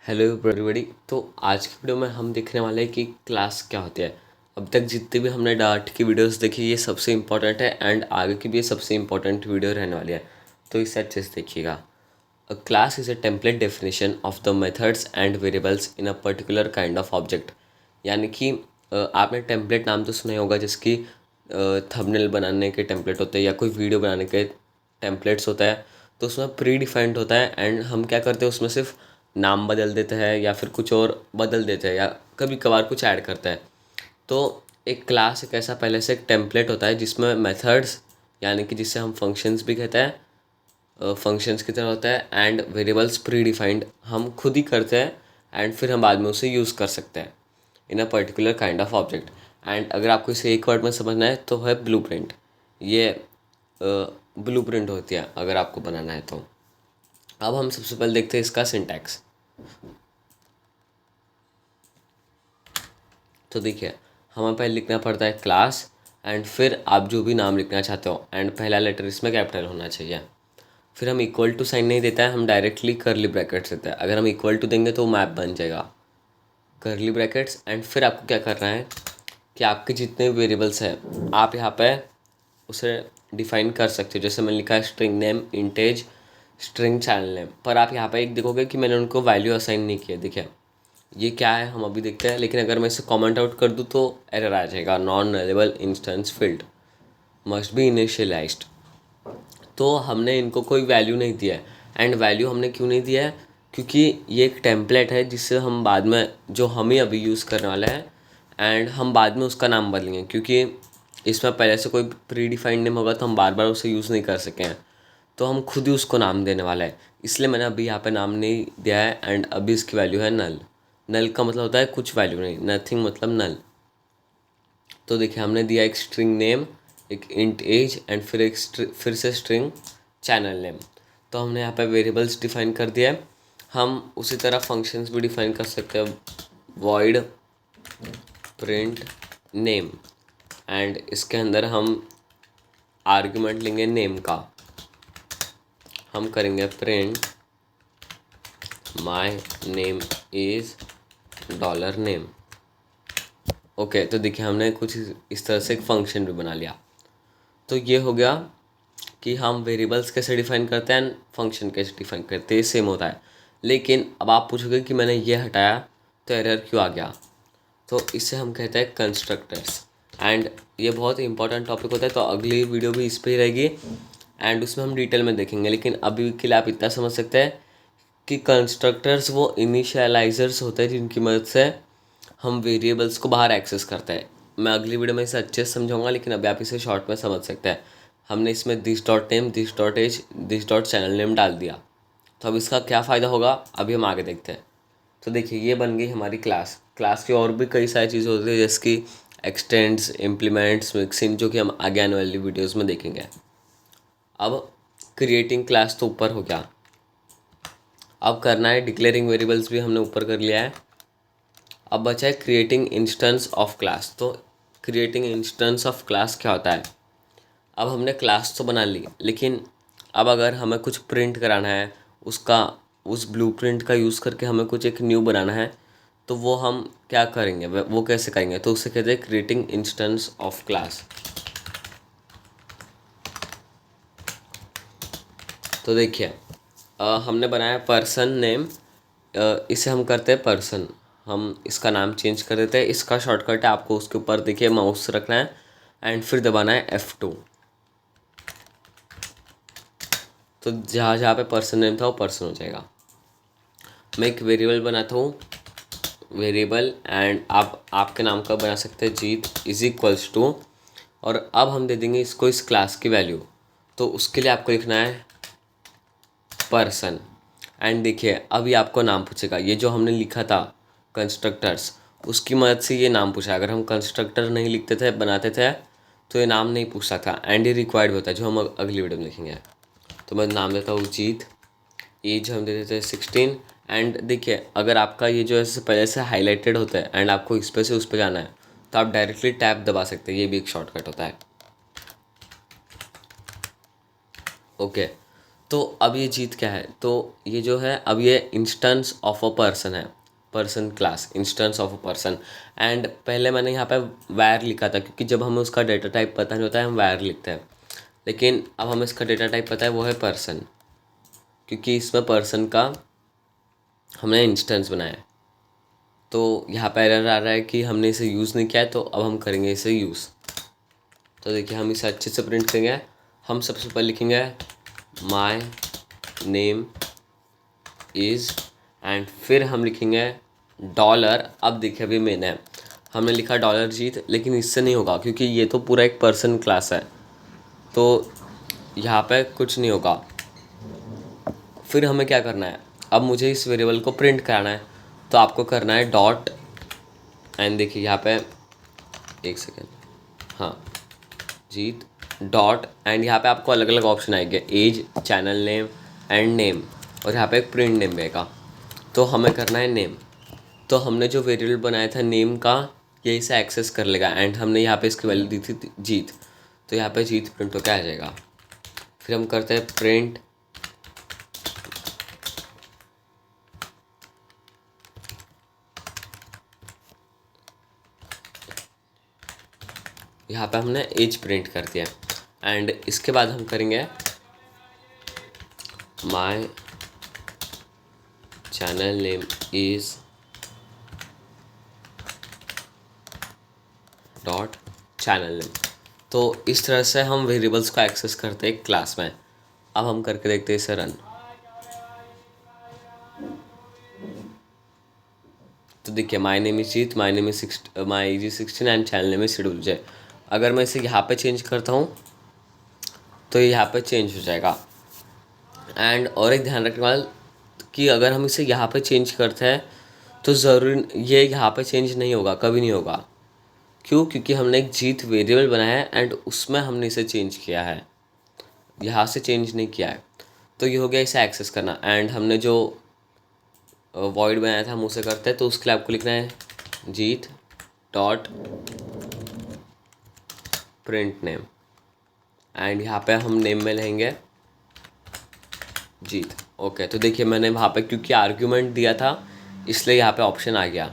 Hello everybody. तो आज की वीडियो में हम देखने वाले हैं कि क्लास क्या होती है। अब तक जितने भी हमने डार्ट की वीडियोस देखी ये सबसे इम्पोर्टेंट है एंड आगे की भी ये सबसे इम्पोर्टेंट वीडियो रहने वाली है, तो इसे अच्छे से देखिएगा। अ class is a template definition of the methods and variables in a particular kind of object. यानी कि आपने टेम्पलेट नाम तो सुना ही होगा, जिसकी थंबनेल बनाने के टेम्पलेट होते हैं या कोई वीडियो बनाने के टेम्पलेट्स होता है। तो उसमें प्री डिफाइंड होता है एंड हम क्या करते हैं उसमें सिर्फ नाम बदल देते हैं या फिर कुछ और बदल देते हैं या कभी कभार कुछ ऐड करते हैं। तो एक क्लास एक ऐसा पहले से एक टेम्पलेट होता है जिसमें मेथड्स यानी कि जिससे हम फंक्शंस भी कहते हैं, फंक्शंस की तरह होता है एंड वेरिएबल्स प्री डिफाइंड हम खुद ही करते हैं एंड फिर हम बाद में उसे यूज़ कर सकते हैं in a particular kind of object. And अगर आपको इसे एक वर्ड में समझना है तो है ब्लूप्रिंट। ये ब्लूप्रिंट होती है अगर आपको बनाना है तो। अब हम सबसे पहले देखते हैं इसका सिंटैक्स। तो देखिए हमें पहले लिखना पड़ता है क्लास एंड फिर आप जो भी नाम लिखना चाहते हो एंड पहला लेटर इसमें कैपिटल होना चाहिए। फिर हम इक्वल टू साइन नहीं देता है, हम डायरेक्टली करली ब्रैकेट्स देते हैं। अगर हम इक्वल टू देंगे तो मैप बन जाएगा करली ब्रैकेट्स। एंड फिर आपको क्या करना है कि आपके जितने वेरिएबल्स हैं आप यहाँ पे उसे डिफाइन कर सकते हो। जैसे मैंने लिखा है string name, int age, string channel name, पर आप यहाँ पे एक देखोगे कि मैंने उनको वैल्यू असाइन नहीं किया। देखिए ये क्या है हम अभी देखते हैं, लेकिन अगर मैं इसे कमेंट आउट कर दूँ तो एरर आ जाएगा। Non nullable instance field must be initialised. तो हमने इनको कोई वैल्यू नहीं दिया है। एंड वैल्यू हमने क्यों नहीं दिया है, क्योंकि ये एक टेम्पलेट है जिससे हम बाद में जो हम ही अभी यूज़ करने वाले हैं एंड हम बाद में उसका नाम बदलेंगे, क्योंकि इसमें पहले से कोई प्री डिफाइंड नेम होगा तो हम बार बार उसे यूज़ नहीं कर सकें। तो हम खुद ही उसको नाम देने वाला है, इसलिए मैंने अभी यहाँ पे नाम नहीं दिया है। एंड अभी इसकी वैल्यू है नल। नल का मतलब होता है कुछ वैल्यू नहीं, नथिंग मतलब नल। तो देखिए हमने दिया एक स्ट्रिंग नेम, एक इंट एज एंड फिर फिर से स्ट्रिंग चैनल नेम। तो हमने यहाँ पे वेरिएबल्स डिफाइन कर दिया है। हम उसी तरह फंक्शंस भी डिफाइन कर सकते हैं। वॉइड प्रिंट नेम एंड इसके अंदर हम आर्ग्यूमेंट लेंगे नेम का। हम करेंगे print my name is dollar name. Okay, तो देखिए हमने कुछ इस तरह से एक फंक्शन भी बना लिया। तो ये हो गया कि हम वेरिएबल्स कैसे डिफाइन करते हैं, फंक्शन कैसे डिफाइन करते हैं, सेम होता है। लेकिन अब आप पूछोगे कि मैंने ये हटाया तो एरर क्यों आ गया। तो इससे हम कहते हैं कंस्ट्रक्टर्स। एंड ये बहुत इंपॉर्टेंट टॉपिक होता है, तो अगली वीडियो भी इस पर ही रहेगी एंड उसमें हम डिटेल में देखेंगे। लेकिन अभी के लिए आप इतना समझ सकते हैं कि कंस्ट्रक्टर्स वो इनिशियलाइजर्स होते हैं जिनकी मदद से हम वेरिएबल्स को बाहर एक्सेस करते हैं। मैं अगली वीडियो में इसे अच्छे से समझाऊंगा, लेकिन अभी आप इसे शॉर्ट में समझ सकते हैं। हमने इसमें this dot name, this dot age, this dot channel name डाल दिया। तो अब इसका क्या फ़ायदा होगा अभी हम आगे देखते हैं। तो देखिए ये बन गई हमारी क्लास। क्लास की और भी कई सारी चीज़ें होती है जैसे कि एक्सटेंड्स, इम्प्लीमेंट्स, मिक्सिंग, जो कि हम आगे आने वाली वीडियोज़ में देखेंगे। अब क्रिएटिंग क्लास तो ऊपर हो गया, अब करना है डिक्लेयरिंग वेरिएबल्स भी हमने ऊपर कर लिया है। अब बचा है क्रिएटिंग इंस्टेंस ऑफ क्लास। तो क्रिएटिंग इंस्टेंस ऑफ क्लास क्या होता है। अब हमने क्लास तो बना ली, लेकिन अब अगर हमें कुछ प्रिंट कराना है उसका, उस ब्लूप्रिंट का यूज़ करके हमें कुछ एक न्यू बनाना है, तो वो हम क्या करेंगे, वो कैसे करेंगे। तो उसे कहते हैं क्रिएटिंग इंस्टेंस ऑफ क्लास। तो देखिए हमने बनाया पर्सन नेम, इसे हम करते हैं पर्सन। हम इसका नाम चेंज कर देते हैं। इसका शॉर्टकट है, आपको उसके ऊपर देखिए माउस रखना है एंड फिर दबाना है F2। तो जहाँ जहाँ पे पर्सन नेम था वो पर्सन हो जाएगा। मैं एक वेरिएबल बनाता हूँ, वेरिएबल एंड आप आपके नाम का बना सकते हैं जीत इज इक्वल्स टू, और अब हम दे देंगे इसको इस क्लास की वैल्यू। तो उसके लिए आपको लिखना है पर्सन। एंड देखिए अभी आपको नाम पूछेगा, ये जो हमने लिखा था कंस्ट्रक्टर्स उसकी मदद से ये नाम पूछा। अगर हम कंस्ट्रक्टर नहीं लिखते थे, बनाते थे, तो ये नाम नहीं पूछता था एंड ये रिक्वायर्ड भी होता है, जो हम अगली वीडियो में लिखेंगे। तो मैं नाम देता हूँ जीत, एज हम दे देते हैं 16। एंड देखिए अगर आपका ये जो ऐसे पहले से हाईलाइटेड होता है एंड आपको इस पे से उस पे जाना है तो आप डायरेक्टली टैब दबा सकते हैं, ये भी एक शॉर्टकट होता है। ओके, तो अब ये जीत क्या है, तो ये जो है अब ये इंस्टेंस ऑफ अ पर्सन है, person class, instance of a person. And पहले मैंने यहाँ पे वैर लिखा था क्योंकि जब हमें उसका डेटा टाइप पता नहीं होता है हम वैर लिखते हैं, लेकिन अब हमें इसका डेटा टाइप पता है, वो है पर्सन, क्योंकि इसमें पर्सन का हमने इंस्टेंस बनाया है। तो यहाँ पर एरर आ रहा है कि हमने इसे यूज़ नहीं किया है, तो अब हम करेंगे इसे यूज़। तो देखिए हम इसे अच्छे से प्रिंट करेंगे। हम सबसे पहले लिखेंगे माई नेम इज़, एंड फिर हम लिखेंगे डॉलर। अब देखिए अभी मैंने हमने लिखा डॉलर जीत, लेकिन इससे नहीं होगा क्योंकि ये तो पूरा एक पर्सन क्लास है, तो यहाँ पे कुछ नहीं होगा। फिर हमें क्या करना है, अब मुझे इस वेरिएबल को प्रिंट कराना है, तो आपको करना है डॉट, एंड देखिए यहाँ पे एक सेकेंड, हाँ जीत डॉट, एंड यहाँ पे आपको अलग अलग ऑप्शन आएंगे, age, channel name and name, और यहाँ पे एक प्रिंट नेम रहेगा। तो हमें करना है नेम। तो हमने जो वेरिएबल बनाया था नेम का, ये इसे एक्सेस कर लेगा, एंड हमने यहाँ पे इसकी वैल्यू दी थी जीत, तो यहाँ पे जीत प्रिंट होकर आ जाएगा। फिर हम करते हैं प्रिंट यहाँ पे हमने एज प्रिंट कर दिया, एंड इसके बाद हम करेंगे my channel name is dot channel name. तो इस तरह से हम वेरिएबल्स को एक्सेस करते हैं क्लास में। अब हम करके देखते हैं इसे रन। तो देखिए my name is Jeet, my name is my age is 16 and channel name is schedule जय। अगर मैं इसे यहाँ पे चेंज करता हूँ तो ये यहाँ पे चेंज हो जाएगा। एंड और एक ध्यान रखने वाला कि अगर हम इसे यहाँ पे चेंज करते हैं तो ज़रूर ये यहाँ पे चेंज नहीं होगा, कभी नहीं होगा। क्यों? क्योंकि हमने एक जीत वेरिएबल बनाया है एंड उसमें हमने इसे चेंज किया है, यहाँ से चेंज नहीं किया है। तो ये हो गया इसे एक्सेस करना। एंड हमने जो वॉइड बनाया था हम उसे करते हैं, तो उसके लिए आपको लिखना है जीत डॉट प्रिंट नेम, एंड यहाँ पे हम नेम में लेंगे जीत। ओके, तो देखिए मैंने वहाँ पे क्योंकि आर्ग्यूमेंट दिया था इसलिए यहाँ पे ऑप्शन आ गया।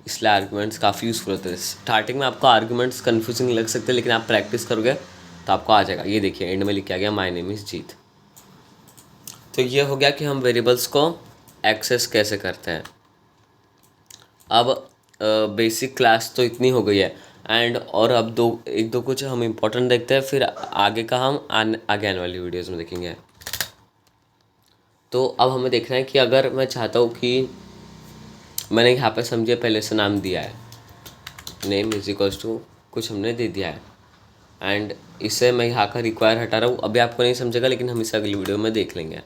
इसलिए आर्ग्यूमेंट्स काफ़ी यूज़फुल होते हैं। स्टार्टिंग में आपको आर्ग्यूमेंट्स कन्फ्यूजिंग लग सकते हैं, लेकिन आप प्रैक्टिस करोगे तो आपको आ जाएगा। ये देखिए एंड में लिखा गया माय नेम इज़ जीत। तो ये हो गया कि हम वेरिएबल्स को एक्सेस कैसे करते हैं। अब बेसिक क्लास तो इतनी हो गई है, एंड और अब एक दो कुछ हम इम्पोर्टेंट देखते हैं, फिर आगे का हम आगे आने वाली वीडियोज़ में देखेंगे। तो अब हमें देखना है कि अगर मैं चाहता हूँ कि मैंने यहाँ पे समझिए पहले से नाम दिया है, नेम इज इक्वल्स टू कुछ हमने दे दिया है, एंड इसे मैं यहाँ का रिक्वायर हटा रहा हूँ। अभी आपको नहीं समझेगा, लेकिन हम इसे अगली वीडियो में देख लेंगे।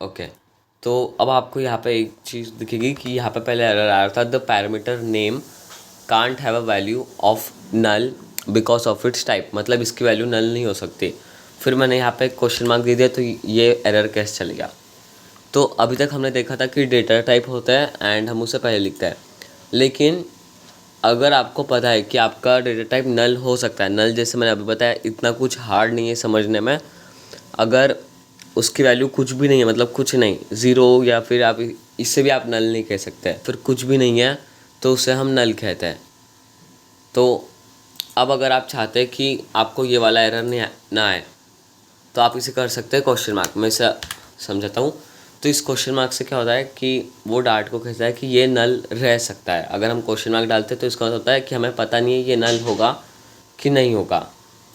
ओके, तो अब आपको यहाँ पे एक चीज़ दिखेगी कि यहाँ पे पहले एरर आ रहा था, the parameter name can't have a value of null because of its type, मतलब इसकी वैल्यू नल नहीं हो सकती। फिर मैंने यहाँ पे क्वेश्चन मार्क दे दिया, तो ये एरर कैसे चल गया। तो अभी तक हमने देखा था कि डेटा टाइप होता है एंड हम उसे पहले लिखते हैं, लेकिन अगर आपको पता है कि आपका डेटा टाइप नल हो सकता है, नल जैसे मैंने अभी बताया इतना कुछ हार्ड नहीं है समझने में। अगर उसकी वैल्यू कुछ भी नहीं है, मतलब कुछ नहीं, ज़ीरो, या फिर आप इससे भी आप नल नहीं कह सकते, फिर कुछ भी नहीं है तो उसे हम नल कहते हैं। तो अब अगर आप चाहते हैं कि आपको ये वाला एरर नहीं ना आए, तो आप इसे कर सकते हैं क्वेश्चन मार्क। मैं इसे समझाता हूँ। तो इस क्वेश्चन मार्क से क्या होता है कि वो डार्ट को कहता है कि ये नल रह सकता है। अगर हम क्वेश्चन मार्क डालते हैं तो इसका मतलब होता है कि हमें पता नहीं है ये नल होगा कि नहीं होगा,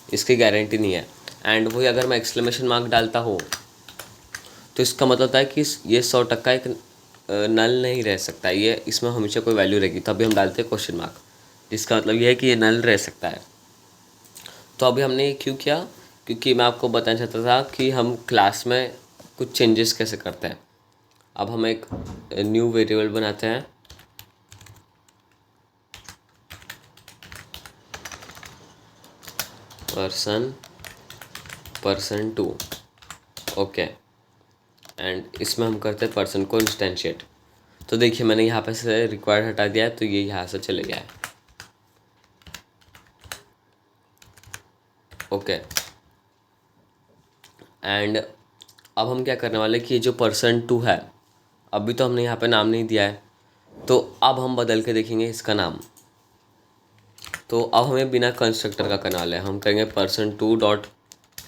इसकी गारंटी नहीं है। एंड वही अगर मैं एक्सक्लेमेशन मार्क डालता हूँ तो इसका मतलब होता है कि ये 100% एक नल नहीं रह सकता, ये इसमें हमेशा कोई वैल्यू रहेगी। तो अभी हम डालते हैं क्वेश्चन मार्क, जिसका मतलब ये है कि ये नल रह सकता है। तो अभी हमने ये क्यों किया, क्योंकि मैं आपको बताना चाहता था कि हम क्लास में कुछ चेंजेस कैसे करते हैं। अब हम एक न्यू वेरिएबल बनाते हैं, पर्सन 2, ओके, एंड इसमें हम करते हैं पर्सन को इंस्टेंशिएट। तो देखिए मैंने यहाँ पे से रिक्वायर्ड हटा दिया है, तो ये यहाँ से चले गया है। ओके, एंड अब हम क्या करने वाले कि ये जो person2 है, अभी तो हमने यहाँ पे नाम नहीं दिया है, तो अब हम बदल के देखेंगे इसका नाम। तो अब हमें बिना कंस्ट्रक्टर का करने वाले हैं, हम कहेंगे person2 dot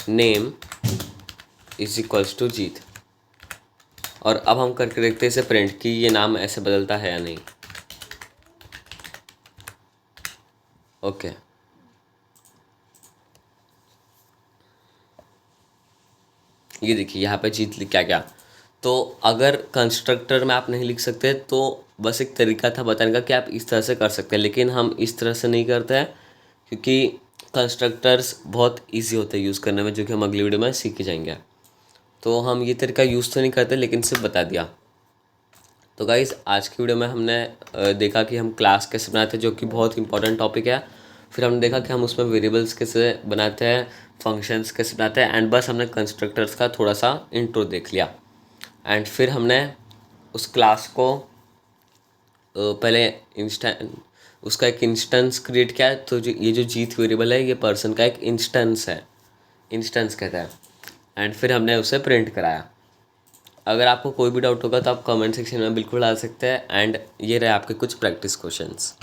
name is equals to Jeet. और अब हम करके देखते हैं इसे प्रिंट कि ये नाम ऐसे बदलता है या नहीं। ओके, ये देखिए यहाँ पे जीत लिख क्या गया। तो अगर कंस्ट्रक्टर में आप नहीं लिख सकते तो बस एक तरीका था बताने का कि आप इस तरह से कर सकते हैं, लेकिन हम इस तरह से नहीं करते हैं क्योंकि कंस्ट्रक्टर्स बहुत इजी होते हैं यूज़ करने में, जो कि हम अगली वीडियो में सीख के जाएंगे। तो हम ये तरीका यूज़ तो नहीं करते, लेकिन सिर्फ बता दिया। तो गाइज़ आज की वीडियो में हमने देखा कि हम क्लास कैसे बनाते हैं, जो कि बहुत इंपॉर्टेंट टॉपिक है। फिर हमने देखा कि हम उसमें वेरिएबल्स कैसे बनाते हैं, फंक्शंस कैसे बनाते हैं, एंड बस हमने कंस्ट्रक्टर्स का थोड़ा सा इंट्रो देख लिया। एंड फिर हमने उस क्लास को पहले उसका एक इंस्टेंस क्रिएट किया है। तो जो ये जो जीत वेरिएबल है, ये पर्सन का एक इंस्टेंस है, इंस्टेंस कहता है। एंड फिर हमने उसे प्रिंट कराया। अगर आपको कोई भी डाउट होगा तो आप कमेंट सेक्शन में बिल्कुल डाल सकते हैं। एंड ये रहे आपके कुछ प्रैक्टिस क्वेश्चंस।